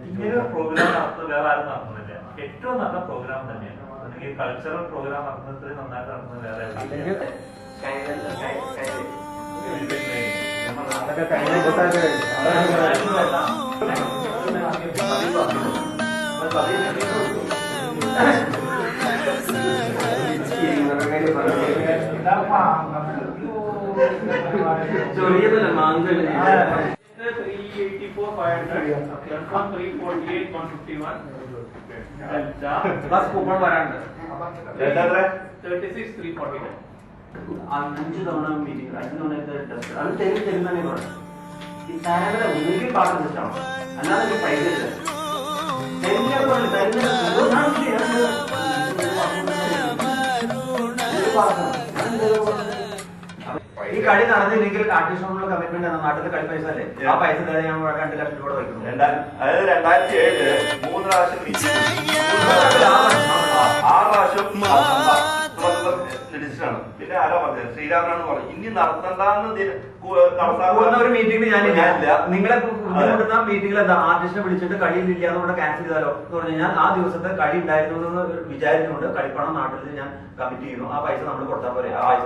ഇങ്ങനെ പ്രോഗ്രാം നടത്തുന്നത് വേറെ ആരും നടത്തുന്നില്ല. ഏറ്റവും നല്ല പ്രോഗ്രാം തന്നെയാണ്. അല്ലെങ്കിൽ കൾച്ചറൽ പ്രോഗ്രാം നടത്തുന്നത് നന്നായിട്ട് നടത്തുന്നത് വേറെ ബസ് കൂപ്പൺ വരാണ്ട് 36,349. 5 തവണ മീറ്റിംഗ് 5 തവണ ടെസ്റ്റ് അത് തരുന്നതന്നെ പറഞ്ഞു. ഈ സാലറി ഒന്നുകിൽ പാട്ട് വെച്ചാണ്, അല്ലാതെ പൈസ ഈ കളി നടന്നില്ലെങ്കിൽ ആർട്ടിസ്റ്റിനോടുള്ള കമ്മിറ്റ്മെന്റ് ആണ്. നാട്ടിലെ കളി പൈസ അല്ലേ, ആ പൈസ ഞാൻ 2 ലക്ഷം രൂപ വയ്ക്കുന്നു. അതായത് 2007 3 പ്രാവശ്യം 6 പ്രാവശ്യം ാണ്. പിന്നെ ആരാ പറഞ്ഞത്? ശ്രീരാമനാണ് പറഞ്ഞു ഇനി നടത്തണ്ടെന്ന് നടത്താവുന്ന ഒരു മീറ്റിംഗിൽ ഞാനില്ല. നിങ്ങളെ ബുദ്ധിമുട്ടുന്ന മീറ്റിംഗിൽ എന്താ ആർട്ടിസ്റ്റിനെ വിളിച്ചിട്ട് കളിയില്ല എന്നുകൊണ്ട് ക്യാൻസൽ ചെയ്താലോ എന്ന് പറഞ്ഞു കഴിഞ്ഞാൽ ആ ദിവസത്തെ കളി ഉണ്ടായിരുന്നു എന്ന് വിചാരിച്ചുകൊണ്ട് കളിപ്പണം നാട്ടിൽ ഞാൻ കമ്മിറ്റ് ചെയ്യുന്നു. ആ പൈസ നമ്മൾ കൊടുത്താൽ പോരെ? ആ പൈസ